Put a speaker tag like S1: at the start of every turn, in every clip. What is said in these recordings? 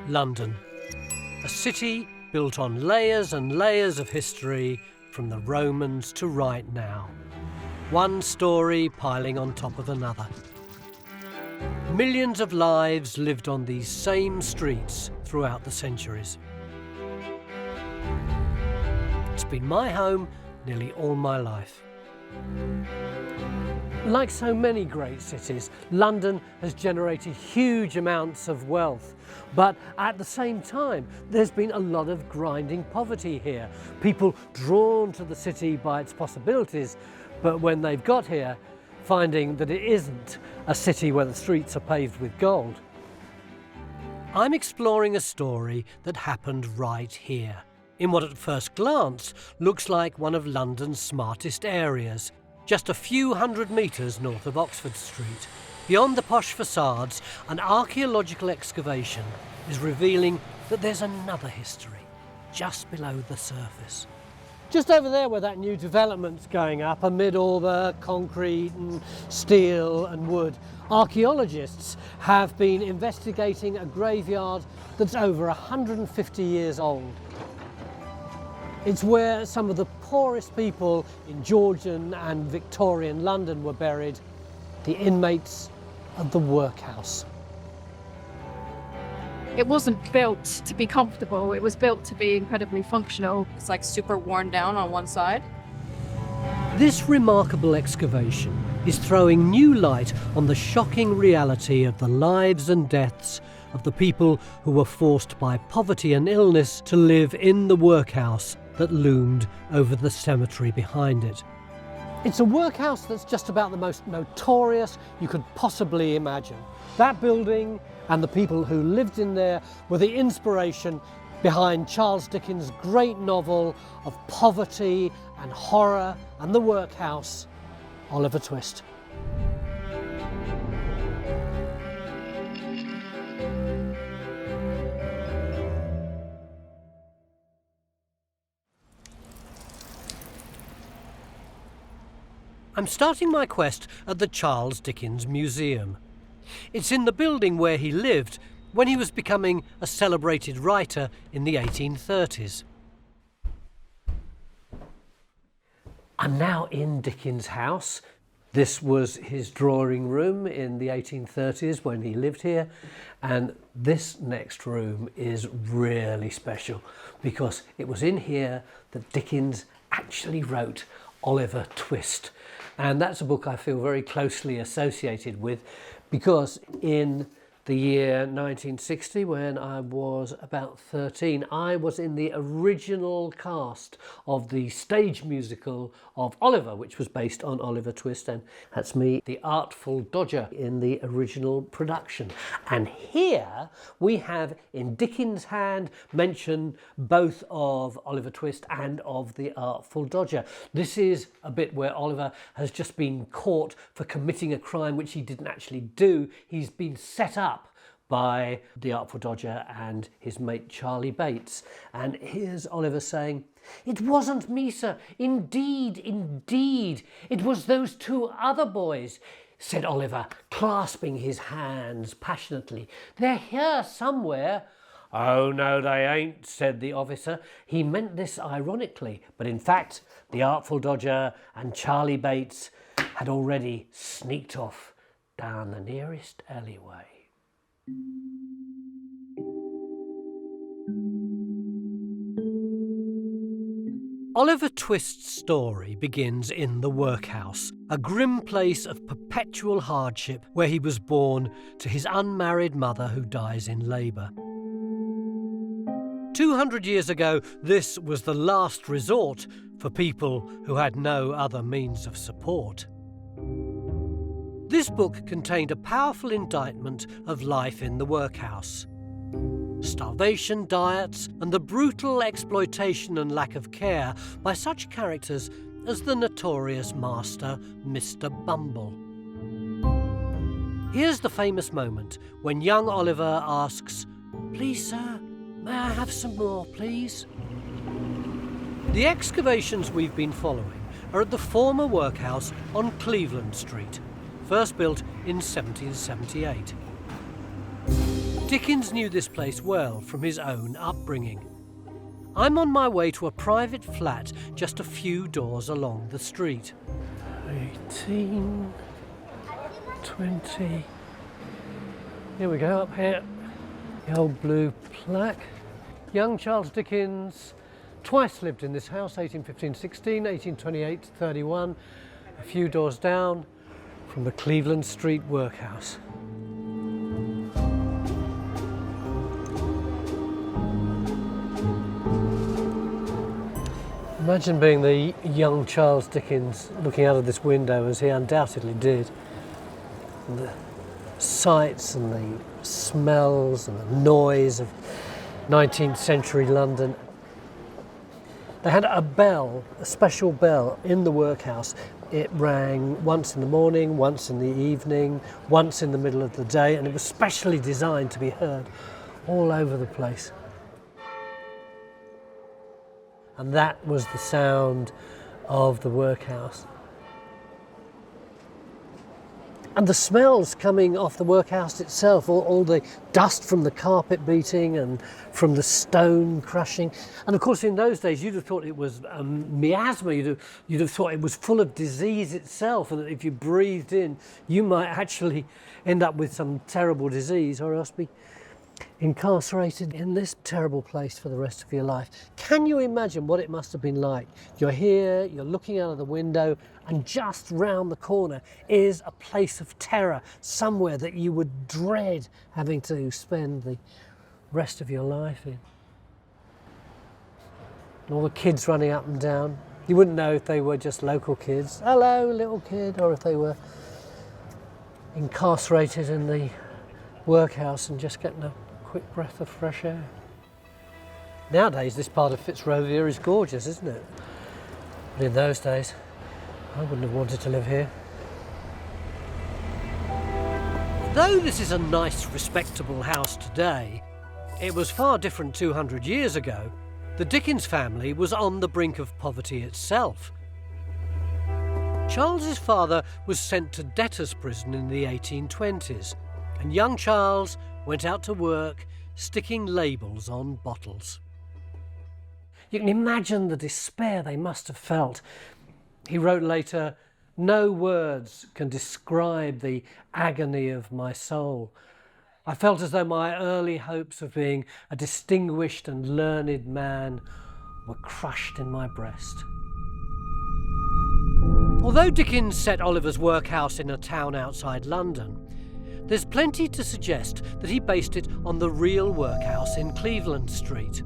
S1: London, a city built on layers and layers of history from the Romans to right now. One story piling on top of another. Millions of lives lived on these same streets throughout the centuries. It's been my home nearly all my life. Like so many great cities, London has generated huge amounts of wealth. But at the same time, there's been a lot of grinding poverty here. People drawn to the city by its possibilities, but when they've got here, finding that it isn't a city where the streets are paved with gold. I'm exploring a story that happened right here, in what at first glance looks like one of London's smartest areas, just a few hundred metres north of Oxford Street. Beyond the posh facades, an archaeological excavation is revealing that there's another history just below the surface. Just over there where that new development's going up, amid all the concrete and steel and wood, archaeologists have been investigating a graveyard that's over 150 years old. It's where some of the poorest people in Georgian and Victorian London were buried, the inmates of the workhouse.
S2: It wasn't built to be comfortable, it was built to be incredibly functional.
S3: It's like super worn down on one side.
S1: This remarkable excavation is throwing new light on the shocking reality of the lives and deaths of the people who were forced by poverty and illness to live in the workhouse that loomed over the cemetery behind it. It's a workhouse that's just about the most notorious you could possibly imagine. That building and the people who lived in there were the inspiration behind Charles Dickens' great novel of poverty and horror and the workhouse, Oliver Twist. I'm starting my quest at the Charles Dickens Museum. It's in the building where he lived when he was becoming a celebrated writer in the 1830s. I'm now in Dickens' house. This was his drawing room in the 1830s when he lived here, and this next room is really special because it was in here that Dickens actually wrote Oliver Twist. And that's a book I feel very closely associated with because in the year 1960, when I was about 13, I was in the original cast of the stage musical of Oliver, which was based on Oliver Twist, and that's me, the Artful Dodger, in the original production. And here we have in Dickens' hand mention both of Oliver Twist and of the Artful Dodger. This is a bit where Oliver has just been caught for committing a crime which he didn't actually do. He's been set up by the Artful Dodger and his mate Charlie Bates. And here's Oliver saying, "It wasn't me, sir. Indeed, indeed. It was those two other boys," said Oliver, clasping his hands passionately. "They're here somewhere." "Oh, no, they ain't," said the officer. He meant this ironically, but in fact, the Artful Dodger and Charlie Bates had already sneaked off down the nearest alleyway. Oliver Twist's story begins in the workhouse, a grim place of perpetual hardship where he was born to his unmarried mother who dies in labour. 200 years ago, this was the last resort for people who had no other means of support. This book contained a powerful indictment of life in the workhouse. Starvation, diets, and the brutal exploitation and lack of care by such characters as the notorious master, Mr. Bumble. Here's the famous moment when young Oliver asks, "Please, sir, may I have some more, please?" The excavations we've been following are at the former workhouse on Cleveland Street, first built in 1778. Dickens knew this place well from his own upbringing. I'm on my way to a private flat just a few doors along the street. 18, 20. Here we go, up here. The old blue plaque. Young Charles Dickens twice lived in this house, 1815-16, 1828-31, a few doors down from the Cleveland Street Workhouse. Imagine being the young Charles Dickens looking out of this window, as he undoubtedly did. And the sights and the smells and the noise of 19th century London. They had a bell, a special bell in the workhouse. It rang once in the morning, once in the evening, once in the middle of the day, and it was specially designed to be heard all over the place. And that was the sound of the workhouse. And the smells coming off the workhouse itself, all the dust from the carpet beating and from the stone crushing. And of course, in those days, you'd have thought it was miasma. You'd have thought it was full of disease itself, and that if you breathed in, you might actually end up with some terrible disease or else be incarcerated in this terrible place for the rest of your life. Can you imagine what it must have been like? You're here, you're looking out of the window, and just round the corner is a place of terror, somewhere that you would dread having to spend the rest of your life in. And all the kids running up and down. You wouldn't know if they were just local kids, hello little kid, or if they were incarcerated in the workhouse and just getting a quick breath of fresh air. Nowadays, this part of Fitzrovia is gorgeous, isn't it? But in those days, I wouldn't have wanted to live here. Though this is a nice, respectable house today, it was far different 200 years ago. The Dickens family was on the brink of poverty itself. Charles's father was sent to debtor's prison in the 1820s, and young Charles went out to work sticking labels on bottles. You can imagine the despair they must have felt. He wrote later, "No words can describe the agony of my soul. I felt as though my early hopes of being a distinguished and learned man were crushed in my breast." Although Dickens set Oliver's workhouse in a town outside London, there's plenty to suggest that he based it on the real workhouse in Cleveland Street.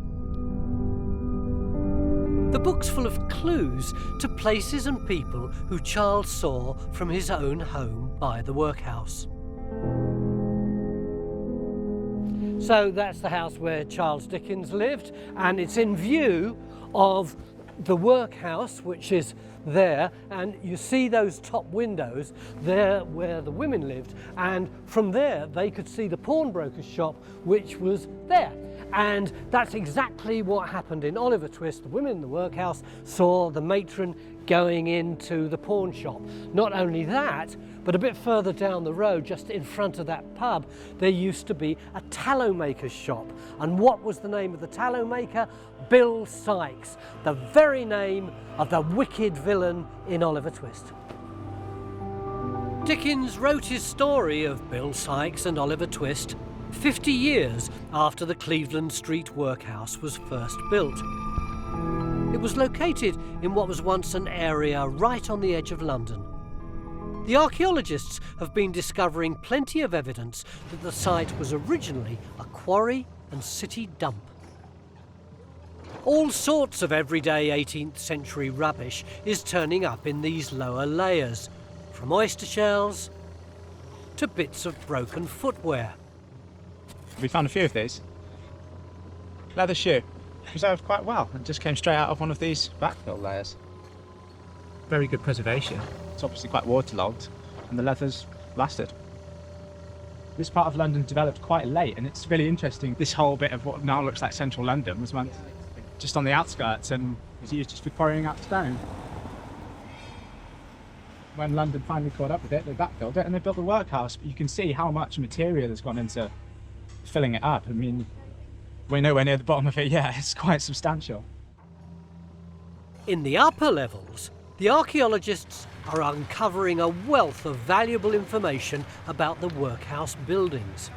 S1: The book's full of clues to places and people who Charles saw from his own home by the workhouse. So that's the house where Charles Dickens lived, and it's in view of the workhouse, which is there, and you see those top windows there where the women lived, and from there they could see the pawnbroker's shop, which was there. And that's exactly what happened in Oliver Twist. The women in the workhouse saw the matron going into the pawn shop. Not only that, but a bit further down the road, just in front of that pub, there used to be a tallow maker's shop. And what was the name of the tallow maker? Bill Sikes, the very name of the wicked villain in Oliver Twist. Dickens wrote his story of Bill Sikes and Oliver Twist 50 years after the Cleveland Street Workhouse was first built. It was located in what was once an area right on the edge of London. The archaeologists have been discovering plenty of evidence that the site was originally a quarry and city dump. All sorts of everyday 18th century rubbish is turning up in these lower layers, from oyster shells to bits of broken footwear.
S4: We found a few of these. Leather shoe, preserved quite well. It just came straight out of one of these backfill layers. Very good preservation. It's obviously quite waterlogged, and the leather's lasted. This part of London developed quite late, and it's really interesting. This whole bit of what now looks like central London was once just on the outskirts and was used just for quarrying out stone. When London finally caught up with it, they backfilled it and they built the workhouse. But you can see how much material has gone into filling it up. I mean, we're nowhere near the bottom of it yet. It's quite substantial.
S1: In the upper levels, the archaeologists are uncovering a wealth of valuable information about the workhouse buildings.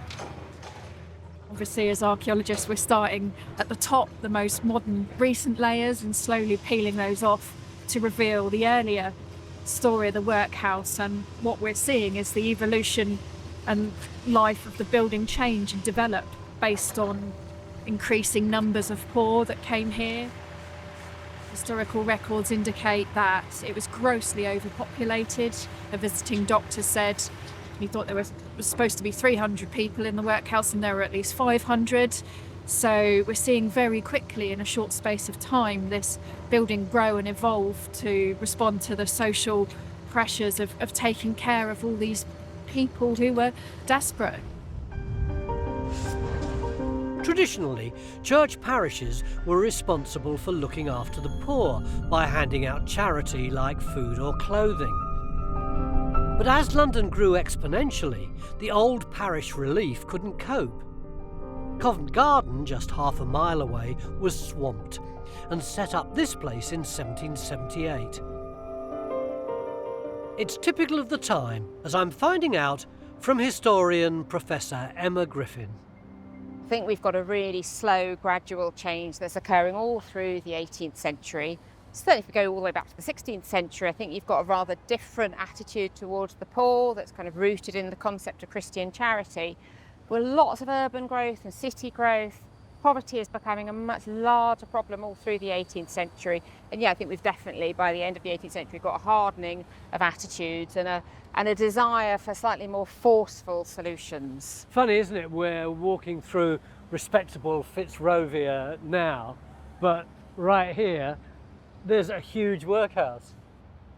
S2: Obviously, as archaeologists, we're starting at the top, the most modern recent layers, and slowly peeling those off to reveal the earlier story of the workhouse. And what we're seeing is the evolution and life of the building change and develop based on increasing numbers of poor that came here. Historical records indicate that it was grossly overpopulated. A visiting doctor said he thought there was supposed to be 300 people in the workhouse and there were at least 500. So we're seeing very quickly, in a short space of time, this building grow and evolve to respond to the social pressures of taking care of all these people who were desperate.
S1: Traditionally, church parishes were responsible for looking after the poor by handing out charity like food or clothing. But as London grew exponentially, the old parish relief couldn't cope. Covent Garden, just half a mile away, was swamped and set up this place in 1778. It's typical of the time, as I'm finding out from historian Professor Emma Griffin.
S5: I think we've got a really slow, gradual change that's occurring all through the 18th century. Certainly if we go all the way back to the 16th century, I think you've got a rather different attitude towards the poor that's kind of rooted in the concept of Christian charity. With lots of urban growth and city growth, poverty is becoming a much larger problem all through the 18th century. And yeah, I think we've definitely, by the end of the 18th century, got a hardening of attitudes and a desire for slightly more forceful solutions.
S1: Funny, isn't it? We're walking through respectable Fitzrovia now, but right here, there's a huge workhouse.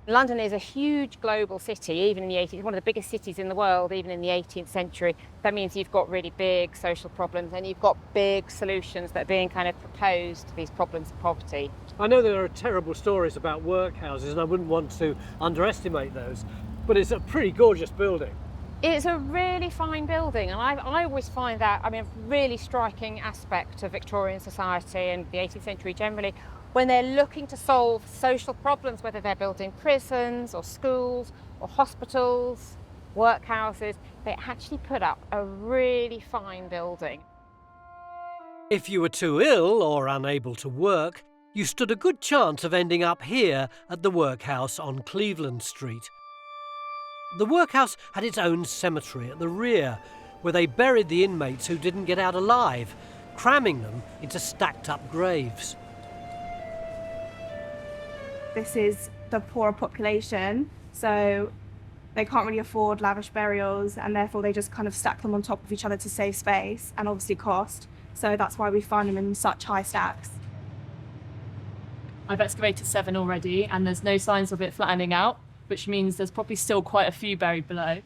S5: London is a huge global city, even in the 18th, one of the biggest cities in the world, even in the 18th century. That means you've got really big social problems and you've got big solutions that are being kind of proposed to these problems of poverty.
S1: I know there are terrible stories about workhouses and I wouldn't want to underestimate those, but it's a pretty gorgeous building.
S5: It's a really fine building, and I always find that, a really striking aspect of Victorian society and the 18th century generally, when they're looking to solve social problems, whether they're building prisons or schools or hospitals, workhouses, they actually put up a really fine building.
S1: If you were too ill or unable to work, you stood a good chance of ending up here at the workhouse on Cleveland Street. The workhouse had its own cemetery at the rear, where they buried the inmates who didn't get out alive, cramming them into stacked up graves.
S6: This is the poorer population, so they can't really afford lavish burials, and therefore they just kind of stack them on top of each other to save space and obviously cost. So that's why we find them in such high stacks.
S3: I've excavated 7 already, and there's no signs of it flattening out, which means there's probably still quite a few buried below.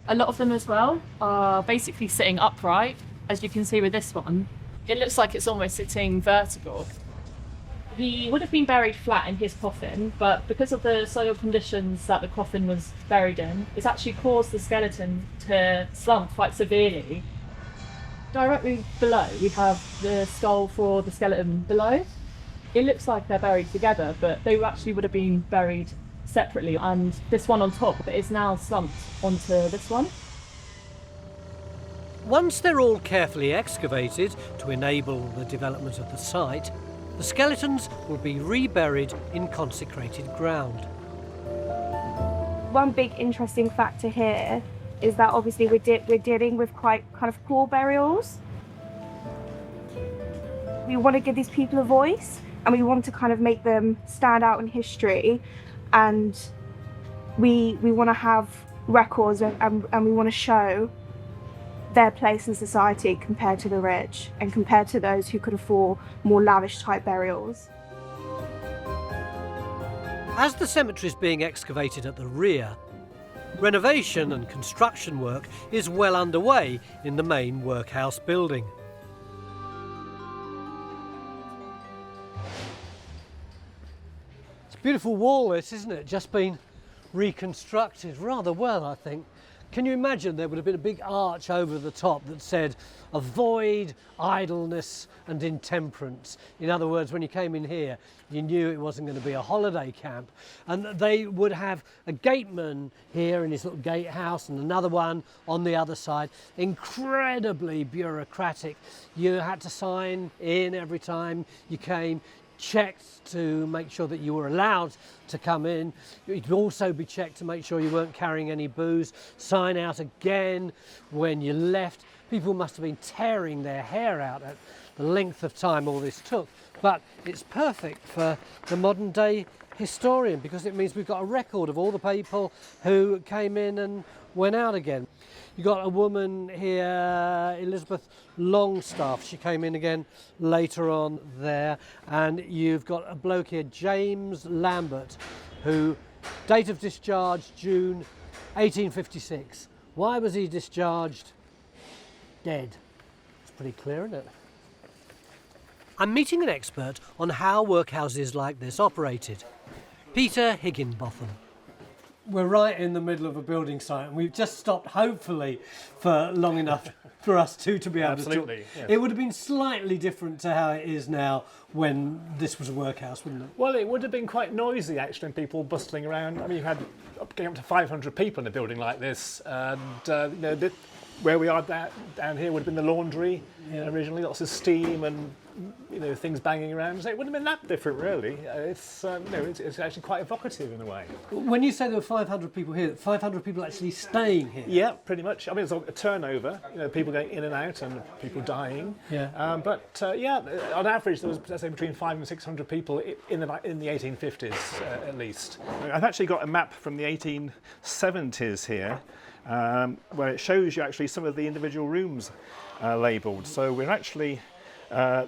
S3: A lot of them as well are basically sitting upright, as you can see with this one. It looks like it's almost sitting vertical. He would have been buried flat in his coffin, but because of the soil conditions that the coffin was buried in, it's actually caused the skeleton to slump quite severely. Directly below, we have the skull for the skeleton below. It looks like they're buried together, but they actually would have been buried separately, and this one on top is now slumped onto this one.
S1: Once they're all carefully excavated to enable the development of the site, the skeletons will be reburied in consecrated ground.
S6: One big interesting factor here is that obviously we're dealing with quite kind of poor burials. We want to give these people a voice, and we want to kind of make them stand out in history, and we want to have records and we want to show their place in society compared to the rich and compared to those who could afford more lavish type burials.
S1: As the cemetery is being excavated at the rear, renovation and construction work is well underway in the main workhouse building. It's a beautiful wall, this, isn't it? Just been reconstructed rather well, I think. Can you imagine there would have been a big arch over the top that said, avoid idleness and intemperance. In other words, when you came in here, you knew it wasn't going to be a holiday camp. And they would have a gateman here in his little gatehouse and another one on the other side. Incredibly bureaucratic. You had to sign in every time you came, checked to make sure that you were allowed to come in. You'd also be checked to make sure you weren't carrying any booze. Sign out again when you left. People must have been tearing their hair out at the length of time all this took. But it's perfect for the modern day historian because it means we've got a record of all the people who came in and went out again. You've got a woman here, Elizabeth Longstaff, she came in again later on there, and you've got a bloke here, James Lambert, who, date of discharge, June 1856. Why was he discharged? Dead. It's pretty clear, isn't it? I'm meeting an expert on how workhouses like this operated. Peter Higginbotham. We're right in the middle of a building site and we've just stopped, hopefully, for long enough for us two to be able to talk.
S7: Yes.
S1: It would have been slightly different to how it is now when this was a workhouse, wouldn't it?
S7: Well, it would have been quite noisy actually, and people bustling around. I mean, you had getting up to 500 people in a building like this, and where we are down here would have been the laundry originally. Lots of steam and things banging around. So it wouldn't have been that different, really. It's actually quite evocative in a way.
S1: When you say there were 500 people here, 500 people actually staying here?
S7: Yeah, pretty much. I mean, it's a turnover. People going in and out and people dying.
S1: Yeah.
S7: On average, there was, let's say, between 500 and 600 people in the 1850s at least. I've actually got a map from the 1870s here, where it shows you actually some of the individual rooms labelled. So we're actually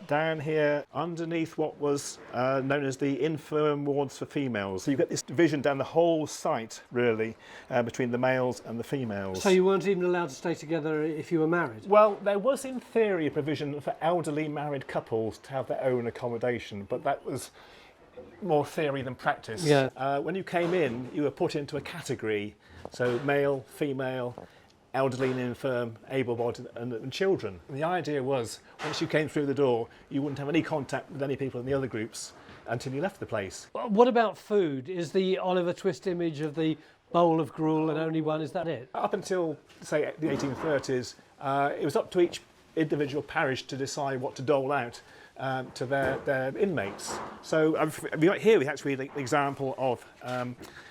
S7: down here underneath what was known as the infirm wards for females. So you've got this division down the whole site, really, between the males and the females.
S1: So you weren't even allowed to stay together if you were married?
S7: Well, there was in theory a provision for elderly married couples to have their own accommodation, but that was more theory than practice.
S1: Yeah.
S7: When you came in, you were put into a category, so male, female, elderly and infirm, able-bodied and children. And the idea was, once you came through the door, you wouldn't have any contact with any people in the other groups until you left the place.
S1: What about food? Is the Oliver Twist image of the bowl of gruel and only one, is that it?
S7: Up until, say, the 1830s, it was up to each individual parish to decide what to dole out to their inmates. So here we actually have the example of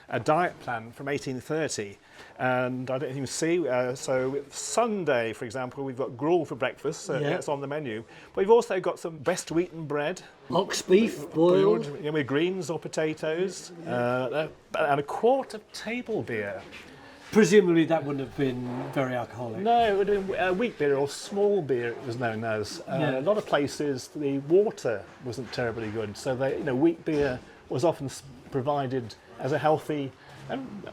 S7: a diet plan from 1830, and I don't know if you can see, so Sunday, for example, we've got gruel for breakfast, so that's on the menu, but we've also got some best wheaten bread,
S1: ox beef boiled,
S7: with greens or potatoes, and a quart of table beer.
S1: Presumably that wouldn't have been very alcoholic.
S7: No, it would have been wheat beer or small beer, it was known as. A lot of places the water wasn't terribly good, so wheat beer was often provided as a healthy and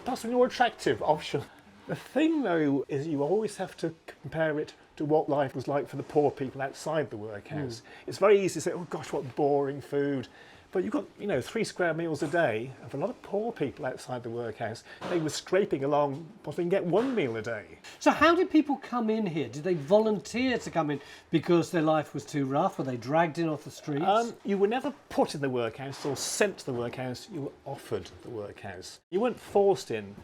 S7: possibly more attractive option. The thing, though, is you always have to compare it to what life was like for the poor people outside the workhouse. It's very easy to say, oh gosh, what boring food. But you've got, 3 square meals a day, and for a lot of poor people outside the workhouse, they were scraping along, possibly get 1 meal a day.
S1: So how did people come in here? Did they volunteer to come in because their life was too rough? Were they dragged in off the streets?
S7: You were never put in the workhouse or sent to the workhouse, you were offered the workhouse. You weren't forced in.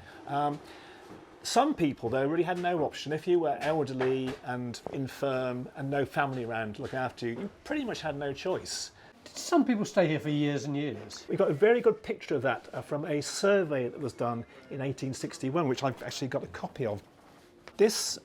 S7: Some people, though, really had no option. If you were elderly and infirm and no family around to look after you, you pretty much had no choice.
S1: Did some people stay here for years and years?
S7: We got a very good picture of that from a survey that was done in 1861, which I've actually got a copy of. This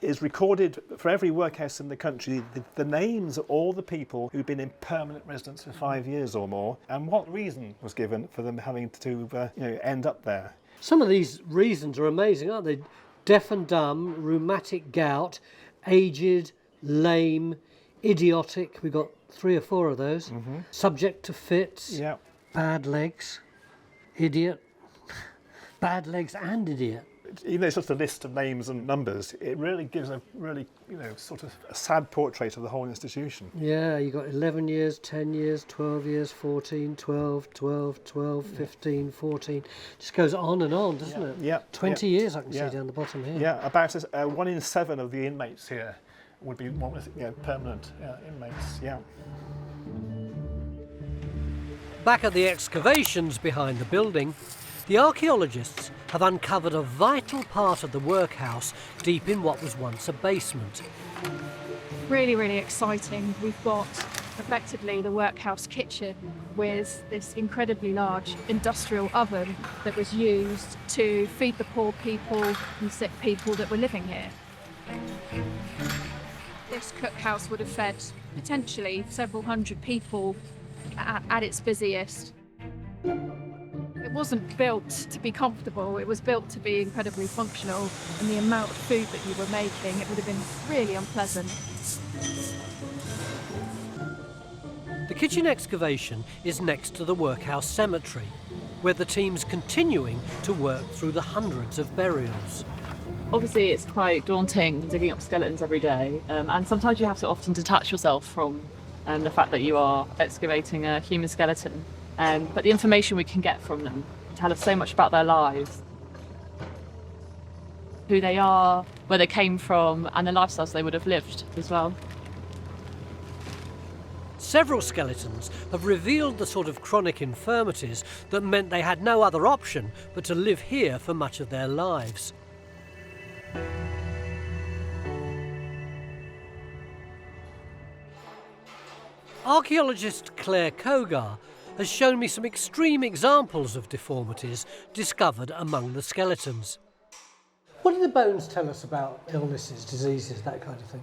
S7: is recorded for every workhouse in the country, the names of all the people who've been in permanent residence for 5 years or more, and what reason was given for them having to end up there.
S1: Some of these reasons are amazing, aren't they? Deaf and dumb, rheumatic gout, aged, lame, idiotic, we've got 3 or 4 of those. Subject to fits, bad legs, idiot, bad legs and idiot.
S7: even though it's just a list of names and numbers, it really gives a really, sort of a sad portrait of the whole institution.
S1: Yeah, you got 11 years, 10 years, 12 years, 14, 12, 12, 12, 15, 14. Just goes on and on, doesn't it?
S7: Yeah.
S1: 20 years I can see down the bottom here.
S7: Yeah, about 1 in 7 of the inmates here would be permanent inmates. Yeah.
S1: Back at the excavations behind the building, the archaeologists have uncovered a vital part of the workhouse deep in what was once a basement.
S2: Really, really exciting. We've got effectively the workhouse kitchen with this incredibly large industrial oven that was used to feed the poor people and sick people that were living here. This cookhouse would have fed potentially several hundred people at its busiest. It wasn't built to be comfortable, it was built to be incredibly functional, and the amount of food that you were making, it would have been really unpleasant.
S1: The kitchen excavation is next to the workhouse cemetery, where the team's continuing to work through the hundreds of burials.
S3: Obviously, it's quite daunting digging up skeletons every day, and sometimes you have to often detach yourself from the fact that you are excavating a human skeleton. But the information we can get from them tell us so much about their lives, who they are, where they came from, and the lifestyles they would have lived as well.
S1: Several skeletons have revealed the sort of chronic infirmities that meant they had no other option but to live here for much of their lives. Archaeologist Claire Kogar has shown me some extreme examples of deformities discovered among the skeletons. What do the bones tell us about illnesses, diseases, that kind of thing?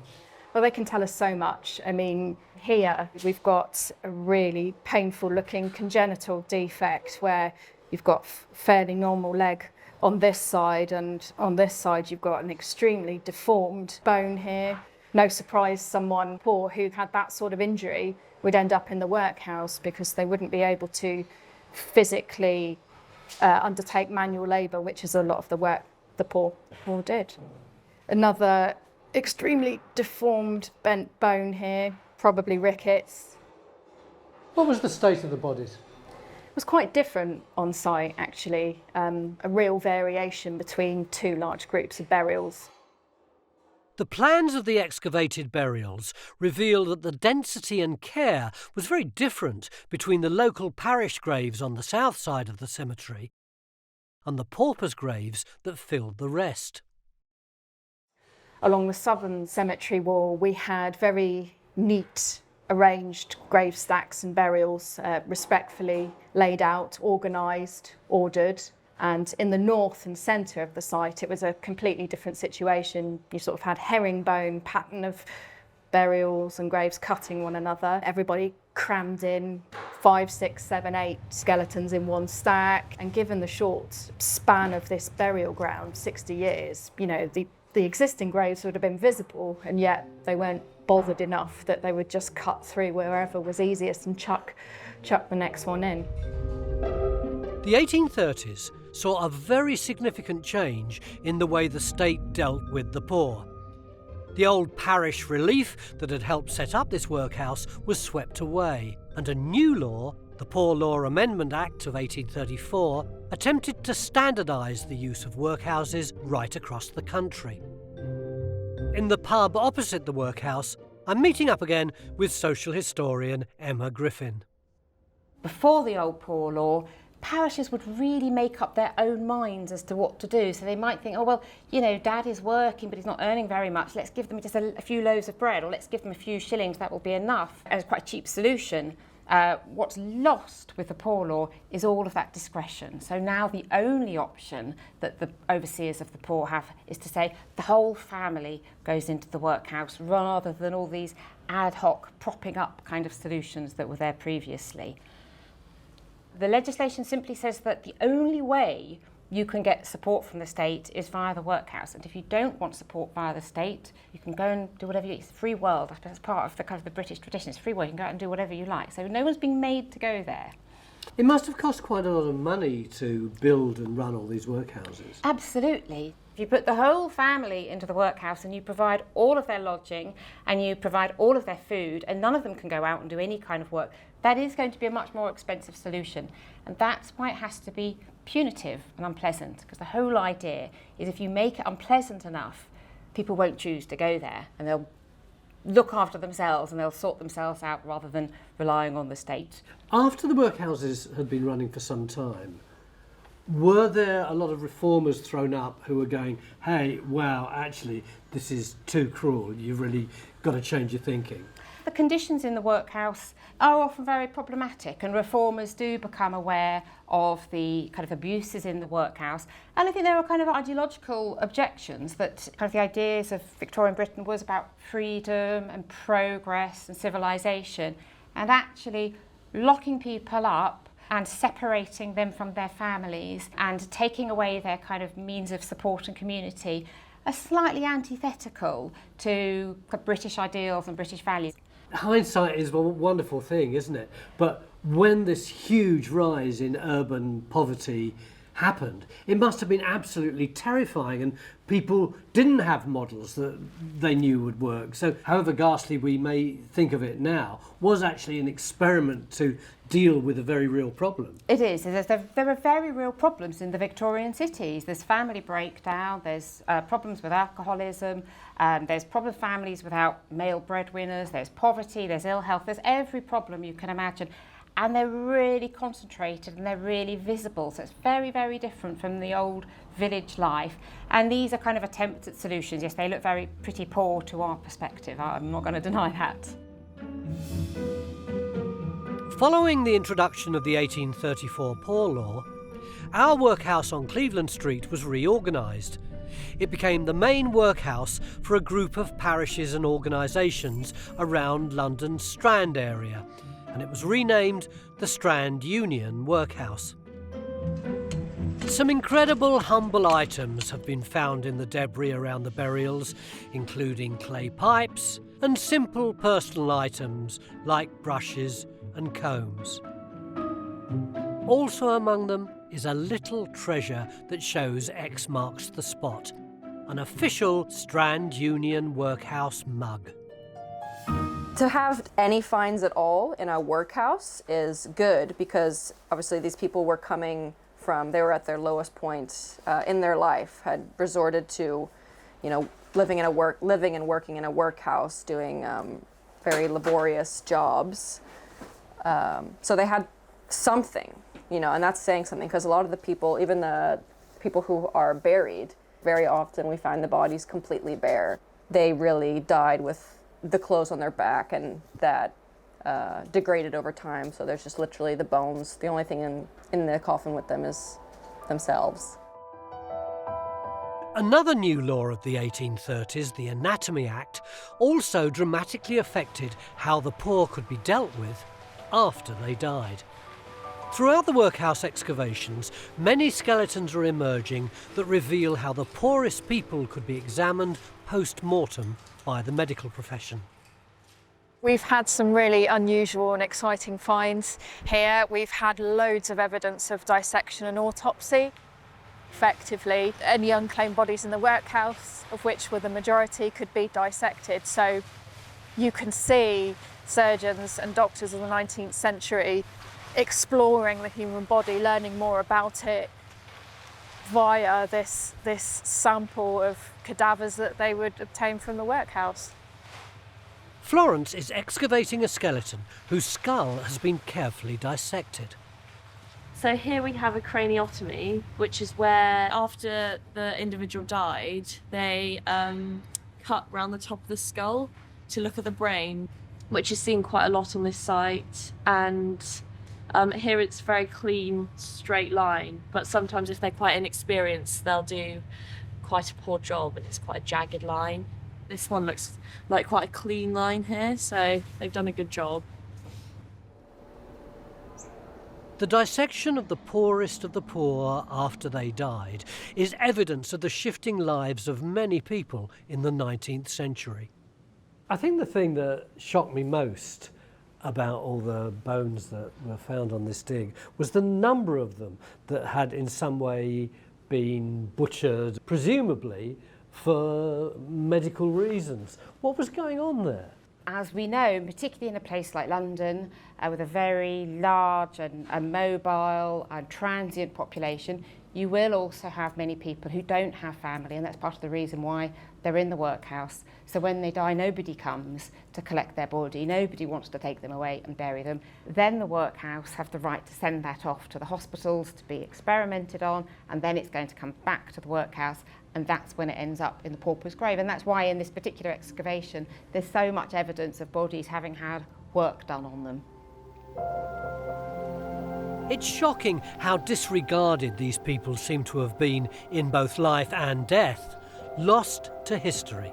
S8: Well, they can tell us so much. I mean, here we've got a really painful looking congenital defect where you've got fairly normal leg on this side, and on this side you've got an extremely deformed bone here. No surprise someone poor who had that sort of injury would end up in the workhouse because they wouldn't be able to physically undertake manual labour, which is a lot of the work the poor did. Another extremely deformed bent bone here, probably rickets.
S1: What was the state of the bodies?
S8: It was quite different on site, actually. A real variation between two large groups of burials.
S1: The plans of the excavated burials reveal that the density and care was very different between the local parish graves on the south side of the cemetery and the paupers' graves that filled the rest.
S8: Along the southern cemetery wall, we had very neat, arranged grave stacks and burials, respectfully laid out, organised, ordered. And in the north and centre of the site, it was a completely different situation. You sort of had herringbone pattern of burials and graves cutting one another. Everybody crammed in 5, 6, 7, 8 skeletons in one stack. And given the short span of this burial ground, 60 years, the existing graves would have been visible, and yet they weren't bothered enough that they would just cut through wherever was easiest and chuck the next one in.
S1: The 1830s saw a very significant change in the way the state dealt with the poor. The old parish relief that had helped set up this workhouse was swept away, and a new law, the Poor Law Amendment Act of 1834, attempted to standardise the use of workhouses right across the country. In the pub opposite the workhouse, I'm meeting up again with social historian Emma Griffin.
S5: Before the old Poor Law, parishes would really make up their own minds as to what to do. So they might think, oh, well, Dad is working, but he's not earning very much. Let's give them just a few loaves of bread, or let's give them a few shillings. That will be enough. As quite a cheap solution. What's lost with the Poor Law is all of that discretion. So now the only option that the overseers of the poor have is to say the whole family goes into the workhouse, rather than all these ad hoc propping up kind of solutions that were there previously. The legislation simply says that the only way you can get support from the state is via the workhouse. And if you don't want support via the state, you can go and do whatever it's a free world. I suppose that's part of the kind of the British tradition. It's free world. You can go out and do whatever you like. So no one's being made to go there.
S1: It must have cost quite a lot of money to build and run all these workhouses.
S5: Absolutely. If you put the whole family into the workhouse and you provide all of their lodging and you provide all of their food and none of them can go out and do any kind of work, that is going to be a much more expensive solution. And that's why it has to be punitive and unpleasant, because the whole idea is if you make it unpleasant enough, people won't choose to go there and they'll look after themselves and they'll sort themselves out rather than relying on the state.
S1: After the workhouses had been running for some time, were there a lot of reformers thrown up who were going, hey, wow, actually, this is too cruel, you've really got to change your thinking?
S5: The conditions in the workhouse are often very problematic, and reformers do become aware of the kind of abuses in the workhouse. And I think there are kind of ideological objections that kind of the ideas of Victorian Britain was about freedom and progress and civilization, and actually locking people up and separating them from their families and taking away their kind of means of support and community are slightly antithetical to British ideals and British values.
S1: Hindsight is a wonderful thing, isn't it? But when this huge rise in urban poverty happened, it must have been absolutely terrifying, and people didn't have models that they knew would work. So however ghastly we may think of it now, was actually an experiment to deal with a very real problem.
S5: It is. There are very real problems in the Victorian cities. There's family breakdown, there's problems with alcoholism, there's problem families without male breadwinners, there's poverty, there's ill health, there's every problem you can imagine. And they're really concentrated and they're really visible. So it's very, very different from the old village life. And these are kind of attempts at solutions. Yes, they look very pretty poor to our perspective. I'm not going to deny that.
S1: Following the introduction of the 1834 Poor Law, our workhouse on Cleveland Street was reorganised. It became the main workhouse for a group of parishes and organisations around London's Strand area, and it was renamed the Strand Union Workhouse. Some incredible humble items have been found in the debris around the burials, including clay pipes and simple personal items like brushes and combs. Also among them is a little treasure that shows X marks the spot, an official Strand Union Workhouse mug.
S9: To have any finds at all in a workhouse is good, because obviously these people were coming from, they were at their lowest point in their life, had resorted to, living and working in a workhouse, doing very laborious jobs. So they had something, and that's saying something, because a lot of the people, even the people who are buried, very often we find the bodies completely bare. They really died with the clothes on their back, and that degraded over time. So there's just literally the bones. The only thing in the coffin with them is themselves.
S1: Another new law of the 1830s, the Anatomy Act, also dramatically affected how the poor could be dealt with after they died. Throughout the workhouse excavations, many skeletons are emerging that reveal how the poorest people could be examined post-mortem by the medical profession.
S2: We've had some really unusual and exciting finds here. We've had loads of evidence of dissection and autopsy. Effectively, any unclaimed bodies in the workhouse, of which were the majority, could be dissected. So you can see surgeons and doctors of the 19th century exploring the human body, learning more about it via this sample of cadavers that they would obtain from the workhouse.
S1: Florence is excavating a skeleton whose skull has been carefully dissected.
S3: So here we have a craniotomy, which is where after the individual died, they cut round the top of the skull to look at the brain, which is seen quite a lot on this site. And here it's very clean, straight line, but sometimes if they're quite inexperienced, they'll do quite a poor job and it's quite a jagged line. This one looks like quite a clean line here, so they've done a good job.
S1: The dissection of the poorest of the poor after they died is evidence of the shifting lives of many people in the 19th century. I think the thing that shocked me most about all the bones that were found on this dig was the number of them that had in some way been butchered, presumably for medical reasons. What was going on there?
S5: As we know, particularly in a place like London, with a very large and mobile and transient population, you will also have many people who don't have family, and that's part of the reason why they're in the workhouse. So when they die, nobody comes to collect their body, nobody wants to take them away and bury them. Then the workhouse have the right to send that off to the hospitals to be experimented on, and then it's going to come back to the workhouse, and that's when it ends up in the pauper's grave. And that's why in this particular excavation, there's so much evidence of bodies having had work done on them.
S1: It's shocking how disregarded these people seem to have been in both life and death, lost to history.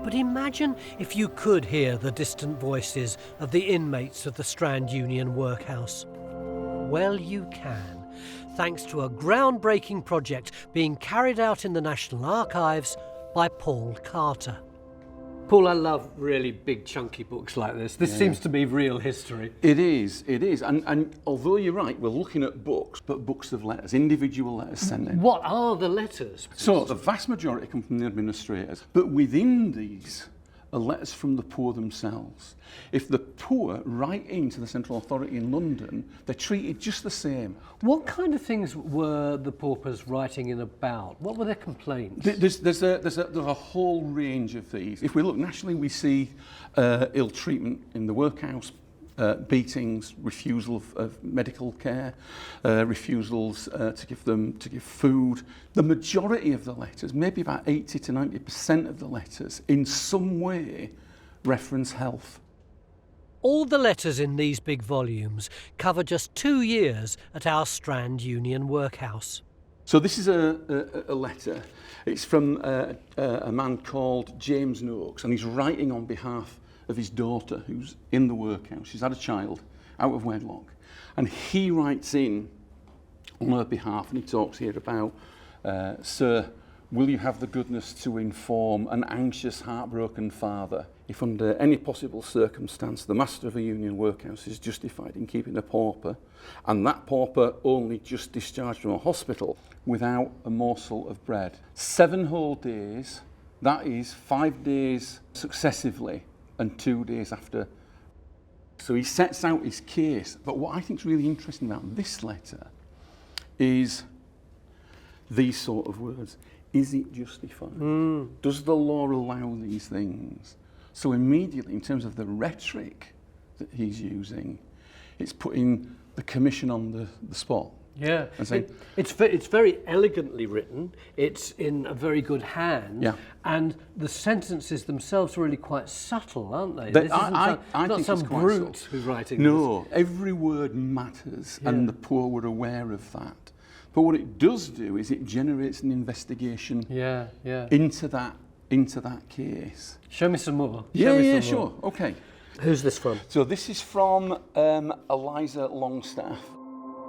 S1: But imagine if you could hear the distant voices of the inmates of the Strand Union Workhouse. Well, you can, thanks to a groundbreaking project being carried out in the National Archives by Paul Carter. Paul, I love really big chunky books like this. This seems to be real history.
S10: It is. And although you're right, we're looking at books, but books of letters, individual letters sent in.
S1: What are the letters?
S10: So the vast majority come from the administrators, but within these are letters from the poor themselves. If the poor write into the central authority in London, they're treated just the same.
S1: What kind of things were the paupers writing in about? What were their complaints?
S10: There's a whole range of these. If we look nationally, we see ill treatment in the workhouse, beatings, refusal of medical care, refusals to give food. The majority of the letters, maybe about 80 to 90% of the letters, in some way reference health.
S1: All the letters in these big volumes cover just 2 years at our Strand Union Workhouse.
S10: So this is a letter. It's from a man called James Noakes, and he's writing on behalf of his daughter, who's in the workhouse. She's had a child out of wedlock. And he writes in on her behalf, and he talks here about, Sir, will you have the goodness to inform an anxious, heartbroken father if under any possible circumstance the master of a union workhouse is justified in keeping a pauper, and that pauper only just discharged from a hospital without a morsel of bread. 7 whole days, that is 5 days successively, and 2 days after. So he sets out his case. But what I think is really interesting about this letter is these sort of words. Is it justified? Does the law allow these things? So immediately, in terms of the rhetoric that he's using, it's putting the commission on the spot.
S1: Yeah, it's very elegantly written. It's in a very good hand. Yeah. And the sentences themselves are really quite subtle, aren't they? This
S10: I
S1: not
S10: think
S1: some
S10: it's quite
S1: brute
S10: subtle.
S1: who's writing
S10: No,
S1: this.
S10: every word matters, and the poor were aware of that. But what it does do is it generates an investigation into that case.
S1: Show me some more.
S10: Sure. Okay.
S1: Who's this from?
S10: So this is from Eliza Longstaff.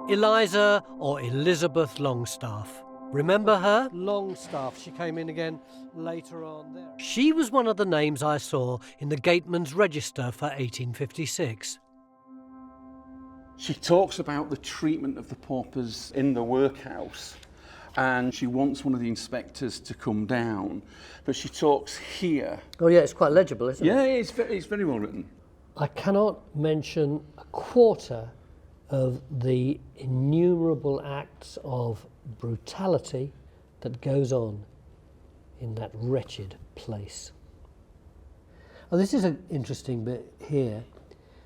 S1: Eliza or Elizabeth Longstaff. Remember her? Longstaff. She came in again later on there. She was one of the names I saw in the Gateman's Register for 1856.
S10: She talks about the treatment of the paupers in the workhouse, and she wants one of the inspectors to come down, but she talks here.
S1: Oh yeah, it's quite legible, isn't it?
S10: Yeah, it's very well written.
S1: I cannot mention a quarter of the innumerable acts of brutality that goes on in that wretched place. Oh, this is an interesting bit here.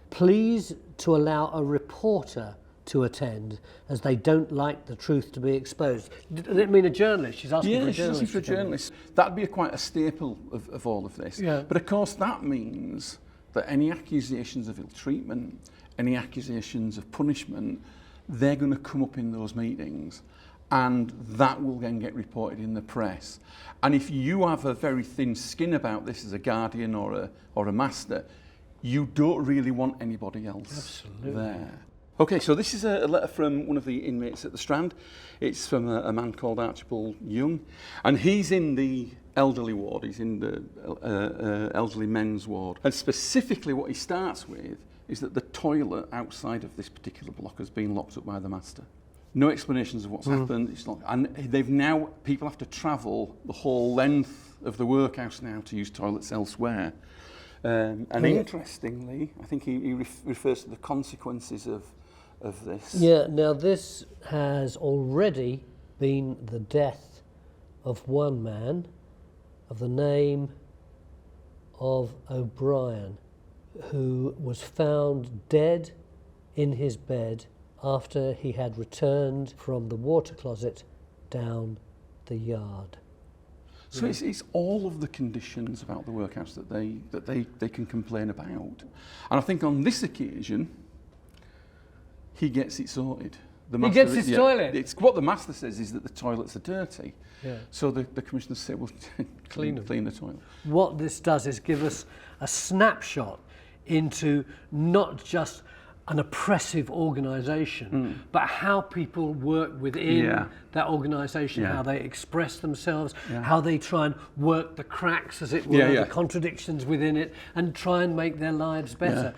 S1: Please to allow a reporter to attend, as they don't like the truth to be exposed. Does it mean a journalist? She's asking for a journalist.
S10: Yeah, she's asking for a journalist. That'd be quite a staple of all of this. Yeah. But of course that means that any accusations of ill treatment, any accusations of punishment, they're going to come up in those meetings, and that will then get reported in the press. And if you have a very thin skin about this as a guardian or a master, you don't really want anybody else there. Okay, so this is a letter from one of the inmates at the Strand. It's from a man called Archibald Young, and he's in the elderly ward. He's in the elderly men's ward. And specifically what he starts with is that the toilet outside of this particular block has been locked up by the master. No explanations of what's happened. It's not, and people have to travel the whole length of the workhouse now to use toilets elsewhere. And interestingly, I think he refers to the consequences of this.
S1: Yeah, now this has already been the death of one man of the name of O'Brien, who was found dead in his bed after he had returned from the water closet down the yard.
S10: So it's all of the conditions about the workhouse that they can complain about. And I think on this occasion, he gets it sorted.
S1: He gets his toilet?
S10: It's what the master says is that the toilets are dirty.
S1: Yeah.
S10: So the commissioners say, well, clean the toilet.
S1: What this does is give us a snapshot into not just an oppressive organisation, but how people work within that organisation, how they express themselves, how they try and work the cracks, as it were, the contradictions within it, and try and make their lives better.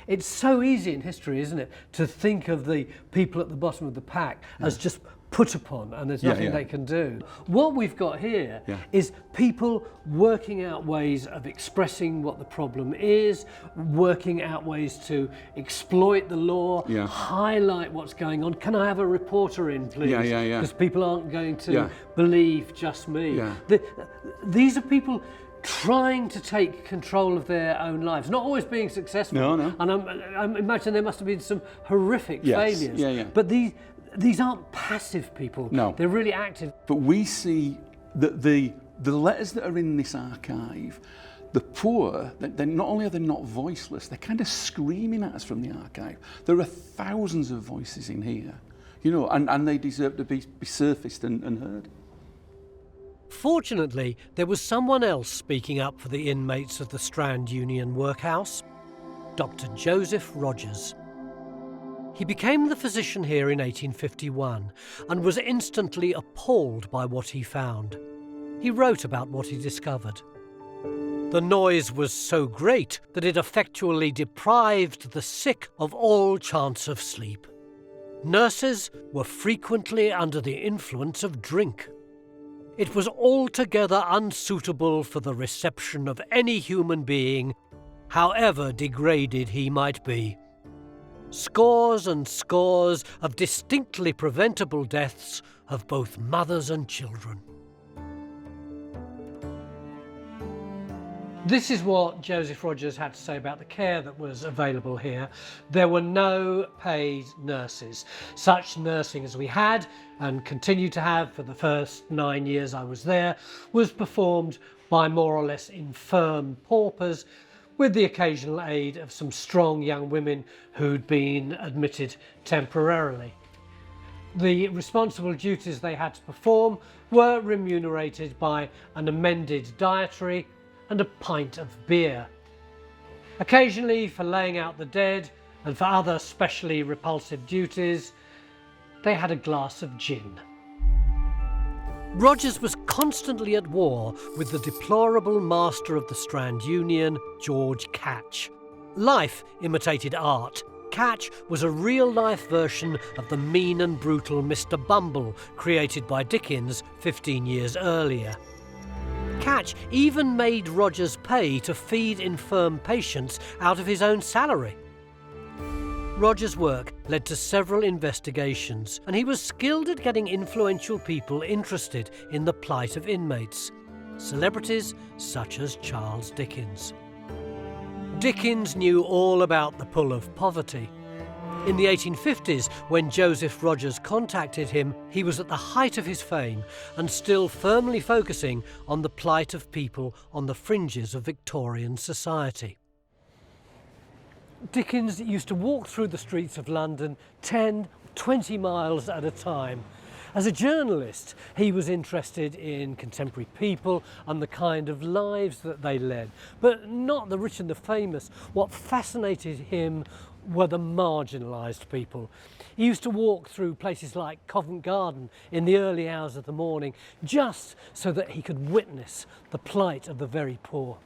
S1: It's so easy in history, isn't it, to think of the people at the bottom of the pack as just put upon, and there's nothing they can do. What we've got here is people working out ways of expressing what the problem is, working out ways to exploit the law, highlight what's going on. Can I have a reporter in, please? Because people aren't going to believe just me. These are people trying to take control of their own lives, not always being successful. No. And I imagine there must have been some horrific failures. But these aren't passive people.
S10: No.
S1: They're really active.
S10: But we see that the letters that are in this archive, the poor, they're not only are they not voiceless, they're kind of screaming at us from the archive. There are thousands of voices in here, you know, and they deserve to be surfaced and heard.
S1: Fortunately, there was someone else speaking up for the inmates of the Strand Union Workhouse, Dr. Joseph Rogers. He became the physician here in 1851 and was instantly appalled by what he found. He wrote about what he discovered. The noise was so great that it effectually deprived the sick of all chance of sleep. Nurses were frequently under the influence of drink. It was altogether unsuitable for the reception of any human being, however degraded he might be. Scores and scores of distinctly preventable deaths of both mothers and children. This is what Joseph Rogers had to say about the care that was available here. There were no paid nurses. Such nursing as we had and continue to have for the first 9 years I was there was performed by more or less infirm paupers, with the occasional aid of some strong young women who'd been admitted temporarily. The responsible duties they had to perform were remunerated by an amended dietary and a pint of beer. Occasionally, for laying out the dead and for other specially repulsive duties, they had a glass of gin. Rogers was constantly at war with the deplorable master of the Strand Union, George Catch. Life imitated art. Catch was a real-life version of the mean and brutal Mr. Bumble, created by Dickens 15 years earlier. Catch even made Rogers pay to feed infirm patients out of his own salary. Rogers' work led to several investigations, and he was skilled at getting influential people interested in the plight of inmates, celebrities such as Charles Dickens. Dickens knew all about the pull of poverty. In the 1850s, when Joseph Rogers contacted him, he was at the height of his fame and still firmly focusing on the plight of people on the fringes of Victorian society. Dickens used to walk through the streets of London 10, 20 miles at a time. As a journalist, he was interested in contemporary people and the kind of lives that they led, but not the rich and the famous. What fascinated him were the marginalised people. He used to walk through places like Covent Garden in the early hours of the morning just so that he could witness the plight of the very poor.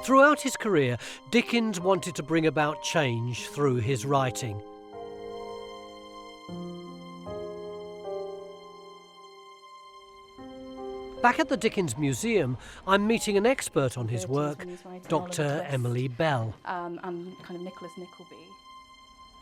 S1: Throughout his career, Dickens wanted to bring about change through his writing. Back at the Dickens Museum, I'm meeting an expert on his work, Dr. Emily Bell.
S8: And kind of Nicholas Nickleby.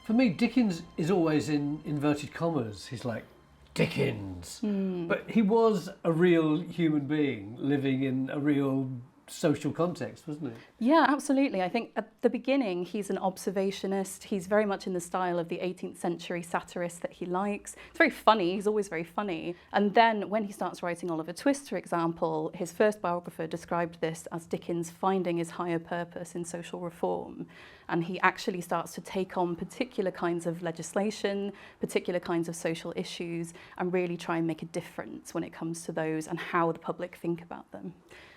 S1: For me, Dickens is always in inverted commas. He's like, Dickens. But he was a real human being living in a real social context, wasn't he?
S11: Yeah, absolutely. I think at the beginning he's an observationist. He's very much in the style of the 18th century satirist that he likes. It's very funny, he's always very funny. And then when he starts writing Oliver Twist, for example, his first biographer described this as Dickens finding his higher purpose in social reform. And he actually starts to take on particular kinds of legislation, particular kinds of social issues, and really try and make a difference when it comes to those and how the public think about them.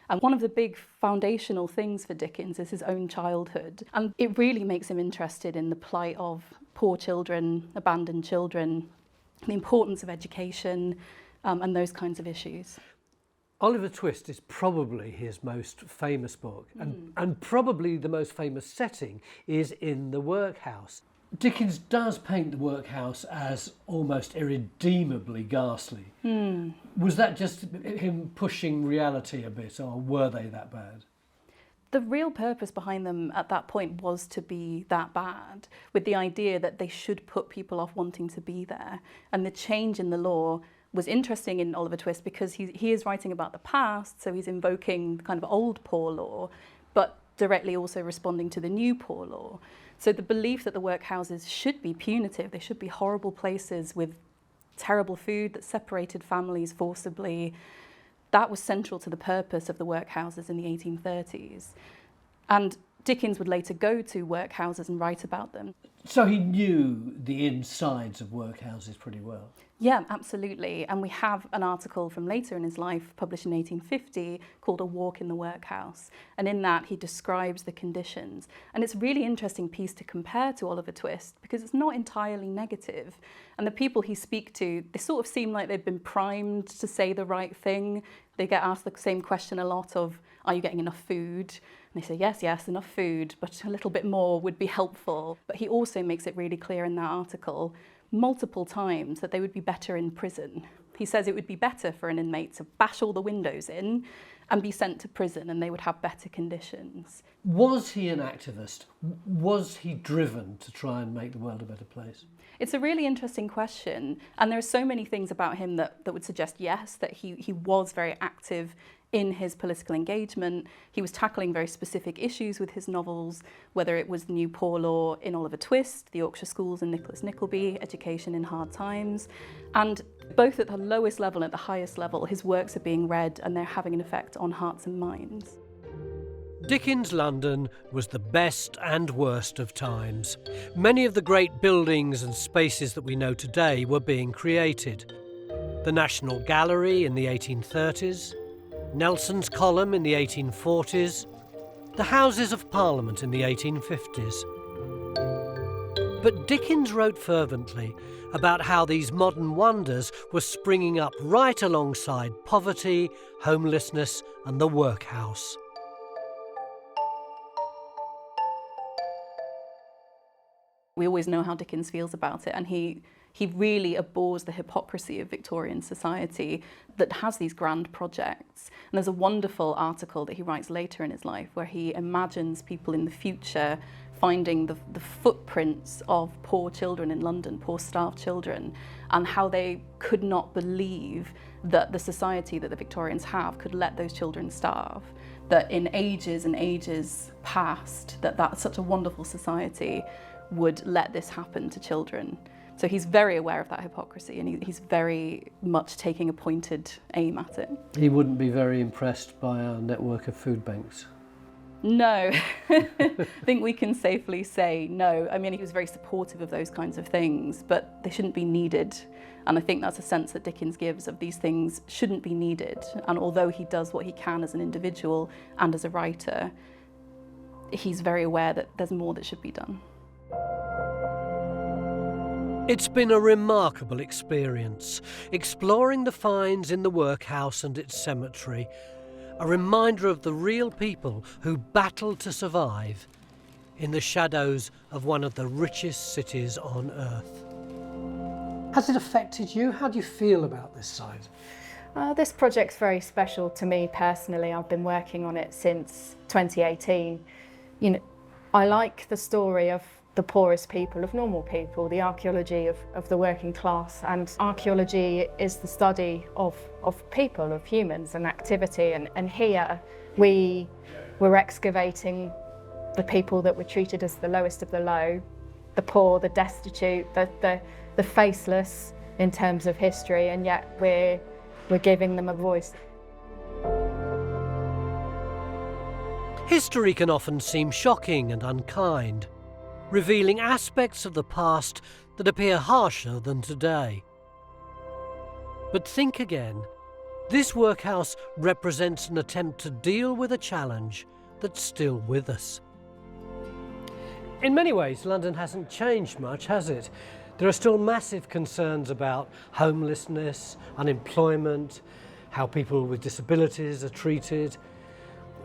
S11: And one of the big foundational things for Dickens is his own childhood. And it really makes him interested in the plight of poor children, abandoned children, the importance of education, and those kinds of issues.
S1: Oliver Twist is probably his most famous book, and probably the most famous setting is in the Workhouse. Dickens does paint the Workhouse as almost irredeemably ghastly. Was that just him pushing reality a bit, or were they that bad?
S11: The real purpose behind them at that point was to be that bad, with the idea that they should put people off wanting to be there. And the change in the law was interesting in Oliver Twist because he is writing about the past, so he's invoking the kind of old poor law, but directly also responding to the new poor law. So the belief that the workhouses should be punitive, they should be horrible places with terrible food that separated families forcibly, that was central to the purpose of the workhouses in the 1830s. And Dickens would later go to workhouses and write about them.
S1: So he knew the insides of workhouses pretty well.
S11: Yeah, absolutely. And we have an article from later in his life, published in 1850, called A Walk in the Workhouse. And in that, he describes the conditions. And it's a really interesting piece to compare to Oliver Twist, because it's not entirely negative. And the people he speaks to, they sort of seem like they've been primed to say the right thing. They get asked the same question a lot of, are you getting enough food? And they say, yes, enough food, but a little bit more would be helpful. But he also makes it really clear in that article multiple times that they would be better in prison. He says it would be better for an inmate to bash all the windows in and be sent to prison, and they would have better conditions.
S1: Was he an activist? Was he driven to try and make the world a better place?
S11: It's a really interesting question, and there are so many things about him that would suggest yes, that he was very active in his political engagement. He was tackling very specific issues with his novels, whether it was the new poor law in Oliver Twist, the Yorkshire schools in Nicholas Nickleby, education in hard times. And both at the lowest level and at the highest level, his works are being read and they're having an effect on hearts and minds.
S1: Dickens' London was the best and worst of times. Many of the great buildings and spaces that we know today were being created. The National Gallery in the 1830s, Nelson's Column in the 1840s, the Houses of Parliament in the 1850s. But Dickens wrote fervently about how these modern wonders were springing up right alongside poverty, homelessness, and the workhouse.
S11: We always know how Dickens feels about it, and he really abhors the hypocrisy of Victorian society that has these grand projects. And there's a wonderful article that he writes later in his life where he imagines people in the future finding the footprints of poor children in London, poor starved children, and how they could not believe that the society that the Victorians have could let those children starve. That in ages and ages past, that's such a wonderful society would let this happen to children. So he's very aware of that hypocrisy, and he's very much taking a pointed aim at it.
S1: He wouldn't be very impressed by our network of food banks.
S11: No, I think we can safely say no. I mean, he was very supportive of those kinds of things, but they shouldn't be needed. And I think that's a sense that Dickens gives of these things shouldn't be needed. And although he does what he can as an individual and as a writer, he's very aware that there's more that should be done.
S1: It's been a remarkable experience, exploring the finds in the workhouse and its cemetery, a reminder of the real people who battled to survive in the shadows of one of the richest cities on earth. Has it affected you? How do you feel about this site?
S8: This project's very special to me personally. I've been working on it since 2018. You know, I like the story of the poorest people, of normal people, the archaeology of the working class. And archaeology is the study of people, of humans and activity. And here we were excavating the people that were treated as the lowest of the low, the poor, the destitute, the faceless in terms of history, and yet we're giving them a voice.
S1: History can often seem shocking and unkind, revealing aspects of the past that appear harsher than today. But think again. This workhouse represents an attempt to deal with a challenge that's still with us. In many ways, London hasn't changed much, has it? There are still massive concerns about homelessness, unemployment, how people with disabilities are treated.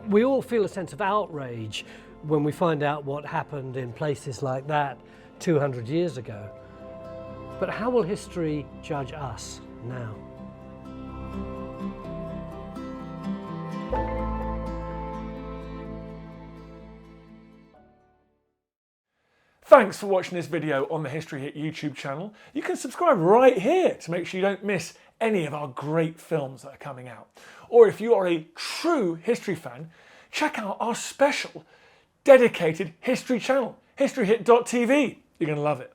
S1: We all feel a sense of outrage when we find out what happened in places like that 200 years ago. But how will history judge us now?
S12: Thanks for watching this video on the History Hit YouTube channel. You can subscribe right here to make sure you don't miss any of our great films that are coming out. Or if you are a true history fan, check out our special dedicated history channel, historyhit.tv. You're going to love it.